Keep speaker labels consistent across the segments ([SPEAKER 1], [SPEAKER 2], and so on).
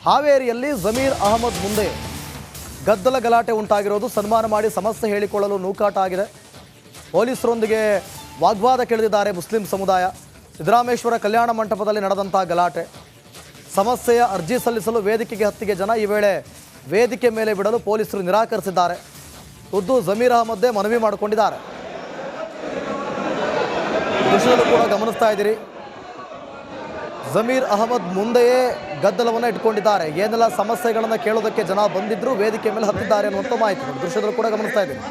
[SPEAKER 1] ಹಾವೇರಿಯಲ್ಲಿ ಜಮೀರ್ ಅಹಮದ್ ಮುಂದೆ ಗದ್ದಲ ಗಲಾಟೆ ಉಂಟಾಗಿರೋದು. ಸನ್ಮಾನ ಮಾಡಿ ಸಮಸ್ಯೆ ಹೇಳಿಕೊಳ್ಳಲು ನೂಕಾಟ ಆಗಿದೆ. ಪೊಲೀಸರೊಂದಿಗೆ ವಾಗ್ವಾದ ಕೆಳೆದಿದ್ದಾರೆ ಮುಸ್ಲಿಂ ಸಮುದಾಯ. ಸಿದ್ದರಾಮೇಶ್ವರ ಕಲ್ಯಾಣ ಮಂಟಪದಲ್ಲಿ ನಡೆದಂಥ ಗಲಾಟೆ. ಸಮಸ್ಯೆಯ ಅರ್ಜಿ ಸಲ್ಲಿಸಲು ವೇದಿಕೆಗೆ ಹತ್ತಿಗೆ ಜನ. ಈ ವೇಳೆ ವೇದಿಕೆ ಮೇಲೆ ಬಿಡಲು ಪೊಲೀಸರು ನಿರಾಕರಿಸಿದ್ದಾರೆ. ಖುದ್ದು ಜಮೀರ್ ಅಹಮದ್ದೇ ಮನವಿ ಮಾಡಿಕೊಂಡಿದ್ದಾರೆ. ದೃಶ್ಯದಲ್ಲೂ ಕೂಡ ಗಮನಿಸ್ತಾ ಇದ್ದೀರಿ, ಜಮೀರ್ ಅಹಮದ್ ಮುಂದೆಯೇ ಗದ್ದಲವನ್ನು ಇಟ್ಕೊಂಡಿದ್ದಾರೆ. ಏನೆಲ್ಲ ಸಮಸ್ಯೆಗಳನ್ನು ಕೇಳೋದಕ್ಕೆ ಜನ ಬಂದಿದ್ರು, ವೇದಿಕೆ ಮೇಲೆ ಹತ್ತಿದ್ದಾರೆ ಅನ್ನುವಂಥ ಮಾಹಿತಿ ದೃಶ್ಯದಲ್ಲೂ ಕೂಡ ಗಮನಿಸ್ತಾ ಇದ್ದೀರಿ.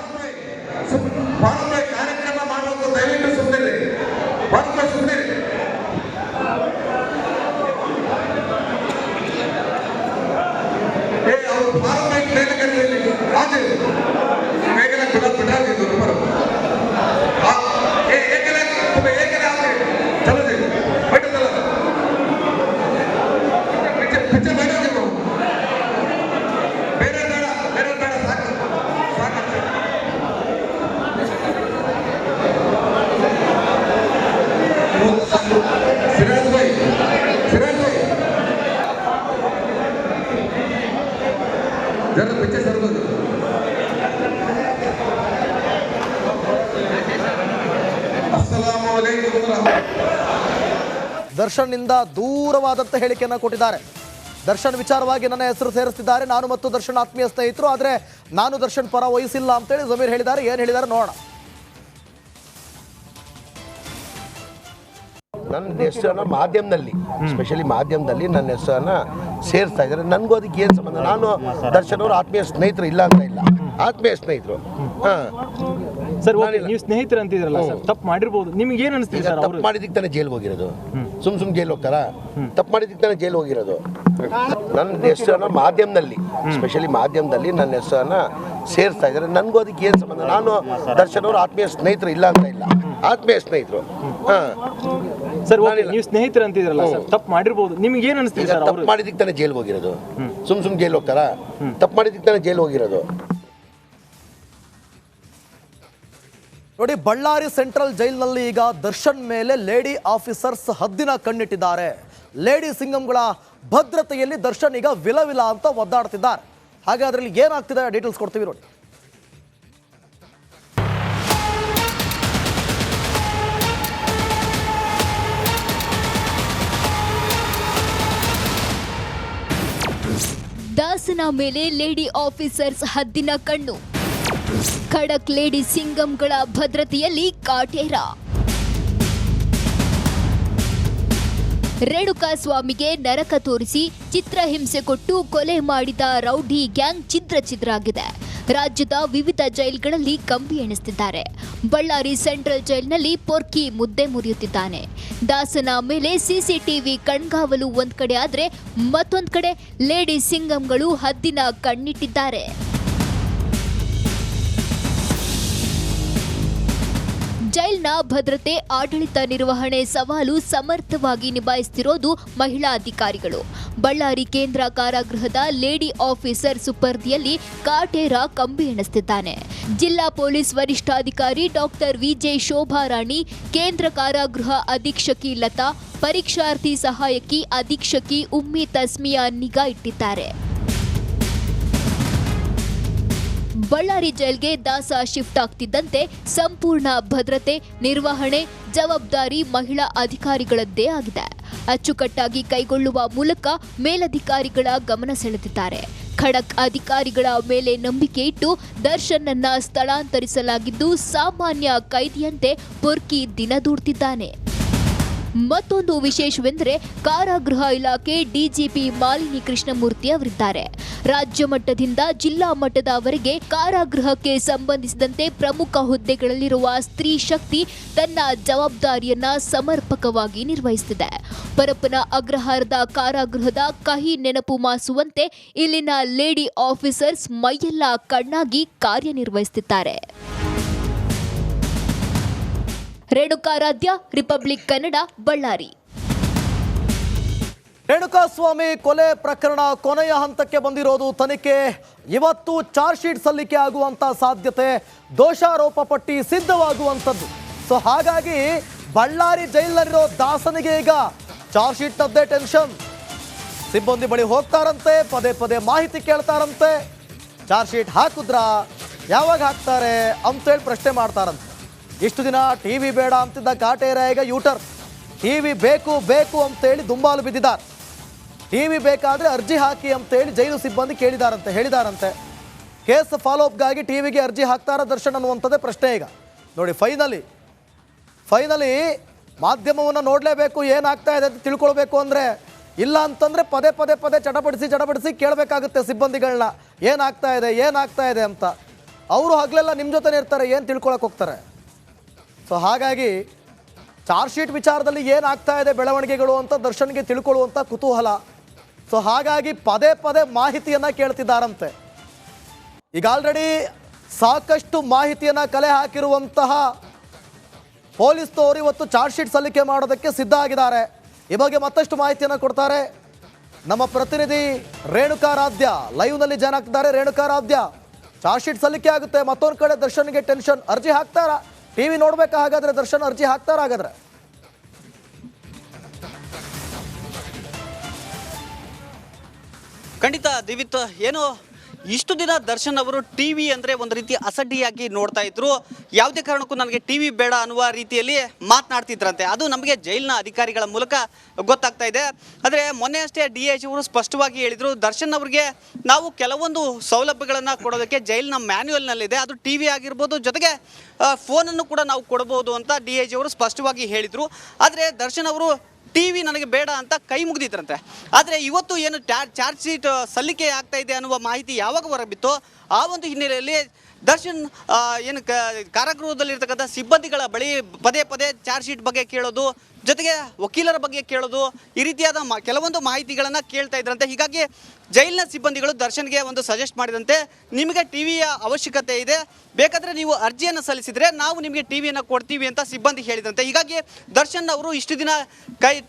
[SPEAKER 1] ದರ್ಶನ್ನಿಂದ ದೂರವಾದಂಥ ಹೇಳಿಕೆಯನ್ನು ಕೊಟ್ಟಿದ್ದಾರೆ. ದರ್ಶನ್ ವಿಚಾರವಾಗಿ ನನ್ನ ಹೆಸರು ಸೇರಿಸ್ತಿದ್ದಾರೆ, ನಾನು ಮತ್ತು ದರ್ಶನ್ ಆತ್ಮೀಯ ಸ್ನೇಹಿತರು, ಆದರೆ ನಾನು ದರ್ಶನ್ ಪರ ವಹಿಸಿಲ್ಲ ಅಂತೇಳಿ ಜಮೀರ್ ಹೇಳಿದ್ದಾರೆ. ಏನು ಹೇಳಿದ್ದಾರೆ ನೋಡೋಣ.
[SPEAKER 2] ನನ್ನ ಹೆಸರನ್ನು ಮಾಧ್ಯಮದಲ್ಲಿ, ಸ್ಪೆಷಲಿ ಮಾಧ್ಯಮದಲ್ಲಿ ನನ್ನ ಹೆಸರನ್ನು ಸೇರಿಸ್ತಾ ಇದ್ದಾರೆ. ನನಗೂ ಅದಕ್ಕೆ ಏನು ಸಂಬಂಧ? ನಾನು ದರ್ಶನ್ ಅವರು ಆತ್ಮೀಯ ಸ್ನೇಹಿತರು ಇಲ್ಲ ಅಂತ ಇಲ್ಲ, ಆತ್ಮೀಯ ಸ್ನೇಹಿತರು.
[SPEAKER 3] ಸರ್, ನೀವು ಸ್ನೇಹಿತರು ಅಂತಿದ್ರಲ್ಲ ಸರ್, ತಪ್ಪು ಮಾಡಿರ್ಬೋದು, ನಿಮ್ಗೆ ಏನು ಅನಿಸ್ತಿದೆ ಸರ್?
[SPEAKER 2] ತಪ್ಪು ಮಾಡಿದ್ದಕ್ಕೆ ತಾನೇ ಜೈಲ್ಗೆ ಹೋಗಿರೋದು. ಸುಮ್ ಜೈಲ್ ಹೋಗ್ತಾರಾ? ತಪ್ಪು ಮಾಡಿದ್ದಕ್ಕೆ ತಾನೇ ಜೈಲ್ ಹೋಗಿರೋದು. ನನ್ನ ಹೆಸರನ್ನು ಮಾಧ್ಯಮದಲ್ಲಿ, ಸ್ಪೆಷಲಿ ಮಾಧ್ಯಮದಲ್ಲಿ ನನ್ನ ಹೆಸರನ್ನು ಸೇರಿಸ್ತಾ ಇದ್ದಾರೆ. ನನಗೂ ಅದಕ್ಕೆ ಏನು ಸಂಬಂಧ? ನಾನು ದರ್ಶನ್ ಅವರು ಆತ್ಮೀಯ ಸ್ನೇಹಿತರು ಇಲ್ಲ ಅಂತ ಇಲ್ಲ, ಆತ್ಮೀಯ ಸ್ನೇಹಿತರು.
[SPEAKER 3] ಸರ್, ನೀವು ಸ್ನೇಹಿತರು ಅಂತಿದ್ರಲ್ಲ ಸರ್, ತಪ್ಪು ಮಾಡಿರ್ಬೋದು, ನಿಮ್ಗೆ ಏನು ಅನಿಸ್ತಿದೆ ಸರ್?
[SPEAKER 2] ತಪ್ಪು ಮಾಡಿದ್ದಕ್ಕೆ ತಾನೇ ಜೈಲ್ಗೆ ಹೋಗಿರೋದು. ಸುಮ್ ಜೈಲ್ ಹೋಗ್ತಾರಾ? ತಪ್ಪು ಮಾಡಿದ್ದಕ್ಕೆ ತಾನೇ ಜೈಲ್ ಹೋಗಿರೋದು.
[SPEAKER 1] ನೋಡಿ, ಬಳ್ಳಾರಿ ಸೆಂಟ್ರಲ್ ಜೈಲಿನಲ್ಲಿ ಈಗ ದರ್ಶನ್ ಮೇಲೆ ಲೇಡಿ ಆಫೀಸರ್ಸ್ ಹದ್ದಿನ ಕಣ್ಣಿಟ್ಟಿದ್ದಾರೆ. ಲೇಡಿ ಸಿಂಗಂಗಳ ಭದ್ರತೆಯಲ್ಲಿ ದರ್ಶನ್ ಈಗ ವಿಲವಿಲ ಅಂತ ಒದ್ದಾಡ್ತಿದ್ದಾರೆ. ಹಾಗೆ ಅದರಲ್ಲಿ ಏನಾಗ್ತಿದೆ ಡೀಟೇಲ್ಸ್ ಕೊಡ್ತೀವಿ ನೋಡಿ.
[SPEAKER 4] ದಾಸನ ಮೇಲೆ ಲೇಡಿ ಆಫೀಸರ್ಸ್ ಹದ್ದಿನ ಕಣ್ಣು. ಖಡಕ್ ಲೇಡಿ ಸಿಂಗಂಗಳ ಭದ್ರತೆಯಲ್ಲಿ ಕಾಟೇರ. ರೇಣುಕಾಸ್ವಾಮಿಗೆ ನರಕ ತೋರಿಸಿ ಚಿತ್ರಹಿಂಸೆ ಕೊಟ್ಟು ಕೊಲೆ ಮಾಡಿದ ರೌಡಿ ಗ್ಯಾಂಗ್ ಛಿದ್ರ ಆಗಿದೆ. ರಾಜ್ಯದ ವಿವಿಧ ಜೈಲ್ಗಳಲ್ಲಿ ಕಂಬಿ ಎಣಿಸುತ್ತಿದ್ದಾರೆ. ಬಳ್ಳಾರಿ ಸೆಂಟ್ರಲ್ ಜೈಲಿನಲ್ಲಿ ಪೊರ್ಕಿ ಮುದ್ದೆ ಮುರಿಯುತ್ತಿದ್ದಾನೆ. ದಾಸನ ಮೇಲೆ ಸಿಸಿಟಿವಿ ಕಣ್ಗಾವಲು ಒಂದ್ ಕಡೆ ಆದ್ರೆ, ಮತ್ತೊಂದ್ ಕಡೆ ಲೇಡಿ ಸಿಂಗಂಗಳು ಹದ್ದಿನ ಕಣ್ಣಿಟ್ಟಿದ್ದಾರೆ. ಜೈಲ್ನ ಭದ್ರತೆ, ಆಡಳಿತ ನಿರ್ವಹಣೆ ಸವಾಲು ಸಮರ್ಥವಾಗಿ ನಿಭಾಯಿಸುತ್ತಿರೋದು ಮಹಿಳಾ ಅಧಿಕಾರಿಗಳು. ಬಳ್ಳಾರಿ ಕೇಂದ್ರ ಕಾರಾಗೃಹದ ಲೇಡಿ ಆಫೀಸರ್ ಸುಪರ್ದಿಯಲ್ಲಿ ಕಾಟೇರ ಕಂಬಿ ಎಣಿಸುತ್ತಿದ್ದಾನೆ. ಜಿಲ್ಲಾ ಪೊಲೀಸ್ ವರಿಷ್ಠಾಧಿಕಾರಿ ಡಾಕ್ಟರ್ ವಿಜೆ ಶೋಭಾರಾಣಿ, ಕೇಂದ್ರ ಕಾರಾಗೃಹ ಅಧೀಕ್ಷಕಿ ಲತಾ, ಪರೀಕ್ಷಾರ್ಥಿ ಸಹಾಯಕಿ ಅಧೀಕ್ಷಕಿ ಉಮ್ಮಿ ತಸ್ಮಿಯಾ ನಿಗಾ ಇಟ್ಟಿದ್ದಾರೆ. ಬಳ್ಳಾರಿ ಜೈಲ್ಗೆ ದಾಸ ಶಿಫ್ಟ್ ಆಗ್ತಿದ್ದಂತೆ ಸಂಪೂರ್ಣ ಭದ್ರತೆ, ನಿರ್ವಹಣೆ ಜವಾಬ್ದಾರಿ ಮಹಿಳಾ ಅಧಿಕಾರಿಗಳದ್ದೇ ಆಗಿದೆ. ಅಚ್ಚುಕಟ್ಟಾಗಿ ಕೈಗೊಳ್ಳುವ ಮೂಲಕ ಮೇಲಧಿಕಾರಿಗಳ ಗಮನ ಸೆಳೆದಿದ್ದಾರೆ. ಖಡಕ್ ಅಧಿಕಾರಿಗಳ ಮೇಲೆ ನಂಬಿಕೆ ಇಟ್ಟು ದರ್ಶನ್ನನ್ನ ಸ್ಥಳಾಂತರಿಸಲಾಗಿದ್ದು, ಸಾಮಾನ್ಯ ಕೈದಿಯಂತೆ ಪೊರ್ಕಿ ದಿನ ದೂಡ್ತಿದ್ದಾನೆ. ಮತ್ತೊಂದು ವಿಶೇಷವೆಂದರೆ ಕಾರಾಗೃಹ ಇಲಾಖೆ ಡಿಜಿಪಿ ಮಾಲಿನಿ ಕೃಷ್ಣಮೂರ್ತಿ ಅವರಿದ್ದಾರೆ. ರಾಜ್ಯ ಮಟ್ಟದಿಂದ ಜಿಲ್ಲಾ ಮಟ್ಟದವರೆಗೆ ಕಾರಾಗೃಹಕ್ಕೆ ಸಂಬಂಧಿಸಿದಂತೆ ಪ್ರಮುಖ ಹುದ್ದೆಗಳಲ್ಲಿರುವ ಸ್ತ್ರೀ ಶಕ್ತಿ ತನ್ನ ಜವಾಬ್ದಾರಿಯನ್ನ ಸಮರ್ಪಕವಾಗಿ ನಿರ್ವಹಿಸುತ್ತಿದೆ. ಪರಪ್ಪನ ಅಗ್ರಹಾರದ ಕಾರಾಗೃಹದ ಕಹಿ ನೆನಪು ಮಾಸುವಂತೆ ಇಲ್ಲಿನ ಲೇಡಿ ಆಫೀಸರ್ಸ್ ಮೈಯೆಲ್ಲ ಕಣ್ಣಾಗಿ ಕಾರ್ಯನಿರ್ವಹಿಸುತ್ತಿದ್ದಾರೆ. ರೇಣುಕಾರಾಧ್ಯ, ರಿಪಬ್ಲಿಕ್ ಕನ್ನಡ, ಬಳ್ಳಾರಿ.
[SPEAKER 1] ರೇಣುಕಾಸ್ವಾಮಿ ಕೊಲೆ ಪ್ರಕರಣ ಕೊನೆಯ ಹಂತಕ್ಕೆ ಬಂದಿರೋದು. ತನಿಖೆ ಇವತ್ತು ಚಾರ್ಜ್ ಶೀಟ್ ಸಲ್ಲಿಕೆ ಆಗುವಂತ ಸಾಧ್ಯತೆ, ದೋಷಾರೋಪ ಪಟ್ಟಿ ಸಿದ್ಧವಾಗುವಂಥದ್ದು. ಸೊ ಹಾಗಾಗಿ ಬಳ್ಳಾರಿ ಜೈಲಿನಲ್ಲಿರೋ ದಾಸನಿಗೆ ಈಗ ಚಾರ್ಜ್ ಶೀಟ್ನದ್ದೇ ಟೆನ್ಷನ್. ಸಿಬ್ಬಂದಿ ಬಳಿ ಹೋಗ್ತಾರಂತೆ, ಪದೇ ಪದೇ ಮಾಹಿತಿ ಕೇಳ್ತಾರಂತೆ. ಚಾರ್ಜ್ ಶೀಟ್ ಹಾಕಿದ್ರಾ, ಯಾವಾಗ ಹಾಕ್ತಾರೆ ಅಂತೇಳಿ ಪ್ರಶ್ನೆ ಮಾಡ್ತಾರಂತೆ. ಇಷ್ಟು ದಿನ ಟಿವಿ ಬೇಡ ಅಂತಿದ್ದ ಕಾಟೇರ ಈಗ ಯೂಟರ್. ಟಿವಿ ಬೇಕು ಬೇಕು ಅಂತೇಳಿ ದುಂಬಾಲು ಬಿದ್ದಿದ್ದಾರೆ. ಟಿವಿ ಬೇಕಾದರೆ ಅರ್ಜಿ ಹಾಕಿ ಅಂತೇಳಿ ಜೈಲು ಸಿಬ್ಬಂದಿ ಹೇಳಿದಾರಂತೆ. ಕೇಸ್ ಫಾಲೋಅಪ್ಗಾಗಿ ಟಿವಿಗೆ ಅರ್ಜಿ ಹಾಕ್ತಾರ ದರ್ಶನ್ ಅನ್ನುವಂಥದ್ದೇ ಪ್ರಶ್ನೆ ಈಗ. ನೋಡಿ, ಫೈನಲಿ ಮಾಧ್ಯಮವನ್ನು ನೋಡಲೇಬೇಕು, ಏನಾಗ್ತಾ ಇದೆ ಅಂತ ತಿಳ್ಕೊಳ್ಬೇಕು ಅಂದರೆ. ಇಲ್ಲ ಅಂತಂದರೆ ಪದೇ ಪದೇ ಚಟಪಡಿಸಿ ಕೇಳಬೇಕಾಗುತ್ತೆ ಸಿಬ್ಬಂದಿಗಳನ್ನ, ಏನಾಗ್ತಾ ಇದೆ ಅಂತ. ಅವರು ಹಗಲೆಲ್ಲ ನಿಮ್ಮ ಜೊತೆ ಇರ್ತಾರೆ, ಏನು ತಿಳ್ಕೊಳಕ್ಕೆ ಹೋಗ್ತಾರೆ? ಸೊ ಹಾಗಾಗಿ ಚಾರ್ಜ್ ಶೀಟ್ ವಿಚಾರದಲ್ಲಿ ಏನಾಗ್ತಾ ಇದೆ ಬೆಳವಣಿಗೆಗಳು ಅಂತ ದರ್ಶನ್ಗೆ ತಿಳ್ಕೊಳ್ಳುವಂಥ ಕುತೂಹಲ. ಸೊ ಹಾಗಾಗಿ ಪದೇ ಮಾಹಿತಿಯನ್ನು ಕೇಳ್ತಿದ್ದಾರಂತೆ. ಈಗ ಆಲ್ರೆಡಿ ಸಾಕಷ್ಟು ಮಾಹಿತಿಯನ್ನು ಕಲೆ ಹಾಕಿರುವಂತಹ ಪೊಲೀಸ್ನವರು ಇವತ್ತು ಚಾರ್ಜ್ ಶೀಟ್ ಸಲ್ಲಿಕೆ ಮಾಡೋದಕ್ಕೆ ಸಿದ್ಧ ಆಗಿದ್ದಾರೆ. ಈ ಬಗ್ಗೆ ಮತ್ತಷ್ಟು ಮಾಹಿತಿಯನ್ನು ಕೊಡ್ತಾರೆ ನಮ್ಮ ಪ್ರತಿನಿಧಿ ರೇಣುಕಾರಾಧ್ಯ. ಲೈವ್ನಲ್ಲಿ ಜಾಯ್ನ್ ಆಗ್ತಿದ್ದಾರೆ. ರೇಣುಕಾರಾಧ್ಯ, ಚಾರ್ಜ್ ಶೀಟ್ ಸಲ್ಲಿಕೆ ಆಗುತ್ತೆ, ಮತ್ತೊಂದು ಕಡೆ ದರ್ಶನ್ಗೆ ಟೆನ್ಷನ್. ಅರ್ಜಿ ಹಾಕ್ತಾರಾ? ಟಿವಿ ನೋಡ್ಬೇಕಾ ಹಾಗಾದ್ರೆ ದರ್ಶನ್? ಅರ್ಜಿ ಹಾಕ್ತಾರ ಹಾಗಾದ್ರೆ?
[SPEAKER 5] ಖಂಡಿತ ದಿವಿತ್, ಏನು ಇಷ್ಟು ದಿನ ದರ್ಶನ್ ಅವರು ಟಿವಿ ಅಂದರೆ ಒಂದು ರೀತಿ ಅಸಡ್ಡಿಯಾಗಿ ನೋಡ್ತಾ ಇದ್ರು. ಯಾವುದೇ ಕಾರಣಕ್ಕೂ ನನಗೆ ಟಿವಿ ಬೇಡ ಅನ್ನುವ ರೀತಿಯಲ್ಲಿ ಮಾತನಾಡ್ತಿದ್ರಂತೆ. ಅದು ನಮಗೆ ಜೈಲಿನ ಅಧಿಕಾರಿಗಳ ಮೂಲಕ ಗೊತ್ತಾಗ್ತಾ ಇದೆ. ಆದರೆ ಮೊನ್ನೆ ಅಷ್ಟೇ DIG ಅವರು ಸ್ಪಷ್ಟವಾಗಿ ಹೇಳಿದರು, ದರ್ಶನ್ ಅವರಿಗೆ ನಾವು ಕೆಲವೊಂದು ಸೌಲಭ್ಯಗಳನ್ನು ಕೊಡೋದಕ್ಕೆ ಜೈಲಿನ ಮ್ಯಾನ್ಯುವಲ್ನಲ್ಲಿದೆ, ಅದು ಟಿವಿ ಆಗಿರ್ಬೋದು, ಜೊತೆಗೆ ಫೋನನ್ನು ಕೂಡ ನಾವು ಕೊಡಬಹುದು ಅಂತ DIG ಅವರು ಸ್ಪಷ್ಟವಾಗಿ ಹೇಳಿದರು. ಆದರೆ ದರ್ಶನ್ ಅವರು ಟಿವಿ ನನಗೆ ಬೇಡ ಅಂತ ಕೈ ಮುಗಿದಿದ್ರಂತೆ. ಆದರೆ ಇವತ್ತು ಏನು ಚಾರ್ಜ್ ಶೀಟ್ ಸಲ್ಲಿಕೆ ಆಗ್ತಾ ಇದೆ ಅನ್ನುವ ಮಾಹಿತಿ ಯಾವಾಗ ಹೊರಬಿತ್ತೋ ಆ ಒಂದು ಹಿನ್ನೆಲೆಯಲ್ಲಿ ದರ್ಶನ್ ಏನು ಕಾರಾಗೃಹದಲ್ಲಿರ್ತಕ್ಕಂಥ ಸಿಬ್ಬಂದಿಗಳ ಬಳಿ ಪದೇ ಚಾರ್ಜ್ ಶೀಟ್ ಬಗ್ಗೆ ಕೇಳೋದು, ಜೊತೆಗೆ ವಕೀಲರ ಬಗ್ಗೆ ಕೇಳೋದು, ಈ ರೀತಿಯಾದ ಕೆಲವೊಂದು ಮಾಹಿತಿಗಳನ್ನು ಕೇಳ್ತಾ ಇದ್ರಂತೆ. ಹೀಗಾಗಿ ಜೈಲಿನ ಸಿಬ್ಬಂದಿಗಳು ದರ್ಶನ್ಗೆ ಒಂದು ಸಜೆಸ್ಟ್ ಮಾಡಿದಂತೆ, ನಿಮಗೆ ಟಿವಿಯ ಅವಶ್ಯಕತೆ ಇದೆ, ಬೇಕಾದರೆ ನೀವು ಅರ್ಜಿಯನ್ನು ಸಲ್ಲಿಸಿದರೆ ನಾವು ನಿಮಗೆ ಟಿವಿಯನ್ನು ಕೊಡ್ತೀವಿ ಅಂತ ಸಿಬ್ಬಂದಿ ಹೇಳಿದಂತೆ. ಹೀಗಾಗಿ ದರ್ಶನ್ ಅವರು ಇಷ್ಟು ದಿನ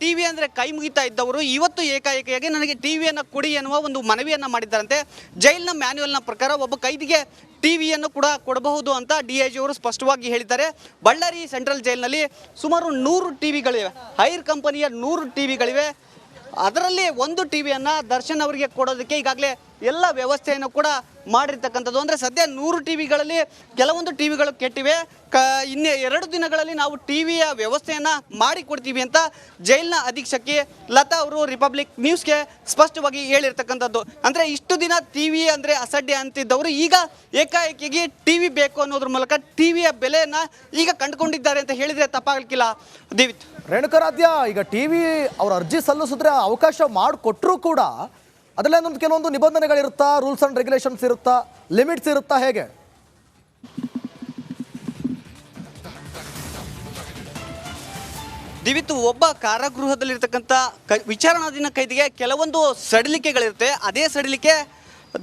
[SPEAKER 5] ಟಿವಿ ಅಂದರೆ ಕೈ ಮುಗಿತಾ ಇದ್ದವರು ಇವತ್ತು ಏಕಾಏಕಿಯಾಗಿ ನನಗೆ ಟಿವಿಯನ್ನು ಕೊಡಿ ಎನ್ನುವ ಒಂದು ಮನವಿಯನ್ನು ಮಾಡಿದ್ದಾರಂತೆ. ಜೈಲಿನ ಮ್ಯಾನ್ಯುವಲ್ನ ಪ್ರಕಾರ ಒಬ್ಬ ಕೈದಿಗೆ ಟಿವಿಯನ್ನು ಕೂಡ ಕೊಡಬಹುದು ಅಂತ DIG ಅವರು ಸ್ಪಷ್ಟವಾಗಿ ಹೇಳಿದ್ದಾರೆ. ಬಳ್ಳಾರಿ ಸೆಂಟ್ರಲ್ ಜೈಲಿನಲ್ಲಿ ಸುಮಾರು 100 ಟಿವಿಗಳಿವೆ, ಹೈರ್ ಕಂಪನಿಯ 100 ಟಿವಿಗಳಿವೆ. ಅದರಲ್ಲಿ ಒಂದು ಟಿವಿಯನ್ನು ದರ್ಶನ್ ಅವರಿಗೆ ಕೊಡೋದಕ್ಕೆ ಈಗಾಗಲೇ ಎಲ್ಲ ವ್ಯವಸ್ಥೆಯನ್ನು ಕೂಡ ಮಾಡಿರ್ತಕ್ಕಂಥದ್ದು. ಅಂದರೆ ಸದ್ಯ 100 ಟಿವಿಗಳಲ್ಲಿ ಕೆಲವೊಂದು ಟಿವಿಗಳು ಕೆಟ್ಟಿವೆ, ಇನ್ನೇ 2 ದಿನಗಳಲ್ಲಿ ನಾವು ಟಿವಿಯ ವ್ಯವಸ್ಥೆಯನ್ನು ಮಾಡಿಕೊಡ್ತೀವಿ ಅಂತ ಜೈಲಿನ ಅಧೀಕ್ಷಕಿ ಲತಾ ಅವರು ರಿಪಬ್ಲಿಕ್ ನ್ಯೂಸ್ಗೆ ಸ್ಪಷ್ಟವಾಗಿ ಹೇಳಿರ್ತಕ್ಕಂಥದ್ದು. ಅಂದರೆ ಇಷ್ಟು ದಿನ ಟಿವಿ ಅಂದರೆ ಅಸಡ್ಡೆ ಅಂತಿದ್ದವರು ಈಗ ಏಕಾಏಕಿಗೆ ಟಿವಿ ಬೇಕು ಅನ್ನೋದ್ರ ಮೂಲಕ ಟಿವಿಯ ಬೆಲೆಯನ್ನು ಈಗ ಕಂಡುಕೊಂಡಿದ್ದಾರೆ ಅಂತ ಹೇಳಿದರೆ ತಪ್ಪಾಗಲಿಕ್ಕಿಲ್ಲ. ದೇವಿತ್,
[SPEAKER 1] ರೇಣುಕಾರಾಧ್ಯ, ಈಗ ಟಿವಿ ಅವ್ರ ಅರ್ಜಿ ಸಲ್ಲಿಸಿದ್ರೆ ಅವಕಾಶ ಮಾಡಿಕೊಟ್ರೂ ಕೂಡ ಅದರಲ್ಲೊಂದು ಕೆಲವೊಂದು ನಿಬಂಧನೆಗಳಿರುತ್ತಾ, ರೂಲ್ಸ್ ಅಂಡ್ ರೆಗ್ಯುಲೇಷನ್ಸ್ ಇರುತ್ತಾ, ಲಿಮಿಟ್ಸ್ ಇರುತ್ತಾ, ಹೇಗೆ?
[SPEAKER 5] ದಿವಿತ್ತು, ಒಬ್ಬ ಕಾರಾಗೃಹದಲ್ಲಿರ್ತಕ್ಕಂಥ ವಿಚಾರಣಾಧೀನ ಕೈದಿಗೆ ಕೆಲವೊಂದು ಸಡಿಲಿಕೆಗಳಿರುತ್ತೆ. ಅದೇ ಸಡಿಲಿಕೆ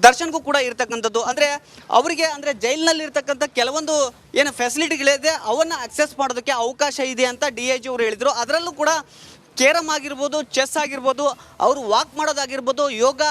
[SPEAKER 5] ದರ್ಶನ್ಗೂ ಕೂಡ ಇರ್ತಕ್ಕಂಥದ್ದು. ಅಂದರೆ ಅವರಿಗೆ ಅಂದರೆ ಜೈಲಿನಲ್ಲಿರ್ತಕ್ಕಂಥ ಕೆಲವೊಂದು ಏನು ಫೆಸಿಲಿಟಿಗಳಿದೆ ಅವನ್ನು ಅಕ್ಸೆಸ್ ಮಾಡೋದಕ್ಕೆ ಅವಕಾಶ ಇದೆ ಅಂತ DIG ಅವರು ಹೇಳಿದರು. ಅದರಲ್ಲೂ ಕೂಡ ಕೇರಮ್ ಆಗಿರ್ಬೋದು, ಚೆಸ್ ಆಗಿರ್ಬೋದು, ಅವರು ವಾಕ್ ಮಾಡೋದಾಗಿರ್ಬೋದು, ಯೋಗ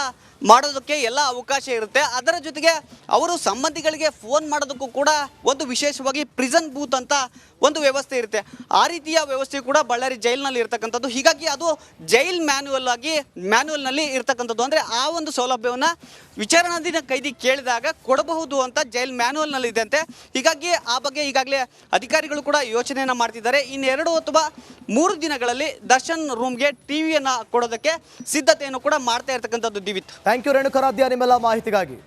[SPEAKER 5] ಮಾಡೋದಕ್ಕೆ ಎಲ್ಲ ಅವಕಾಶ ಇರುತ್ತೆ. ಅದರ ಜೊತೆಗೆ ಅವರು ಸಂಬಂಧಿಗಳಿಗೆ ಫೋನ್ ಮಾಡೋದಕ್ಕೂ ಕೂಡ ಒಂದು ವಿಶೇಷವಾಗಿ ಪ್ರಿಸನ್ ಬೂತ್ ಅಂತ ಒಂದು ವ್ಯವಸ್ಥೆ ಇರುತ್ತೆ. ಆ ರೀತಿಯ ವ್ಯವಸ್ಥೆ ಕೂಡ ಬಳ್ಳಾರಿ ಜೈಲಿನಲ್ಲಿ ಇರ್ತಕ್ಕಂಥದ್ದು. ಹೀಗಾಗಿ ಅದು ಜೈಲ್ ಮ್ಯಾನ್ಯುವಲ್ನಲ್ಲಿ ಇರ್ತಕ್ಕಂಥದ್ದು. ಅಂದರೆ ಆ ಒಂದು ಸೌಲಭ್ಯವನ್ನು ವಿಚಾರಣಾಧೀನ ಕೈದಿ ಕೇಳಿದಾಗ ಕೊಡಬಹುದು ಅಂತ ಜೈಲ್ ಮ್ಯಾನ್ಯುವಲ್ನಲ್ಲಿ ಇದೆಯಂತೆ. ಹೀಗಾಗಿ ಆ ಬಗ್ಗೆ ಈಗಾಗಲೇ ಅಧಿಕಾರಿಗಳು ಕೂಡ ಯೋಚನೆಯನ್ನು ಮಾಡ್ತಿದ್ದಾರೆ. ಇನ್ನು 2 ಅಥವಾ 3 ದಿನಗಳಲ್ಲಿ ದರ್ಶನ್ ರೂಮ್ಗೆ ಟಿವಿಯನ್ನು ಕೊಡೋದಕ್ಕೆ ಸಿದ್ಧತೆಯನ್ನು ಕೂಡ ಮಾಡ್ತಾ ಇರ್ತಕ್ಕಂಥದ್ದು. ದಿವಿತ್,
[SPEAKER 1] ಥ್ಯಾಂಕ್ ಯು ರೇಣುಕಾರಾಧ್ಯ ನಿಮ್ಮೆಲ್ಲ ಮಾಹಿತಿಗಾಗಿ.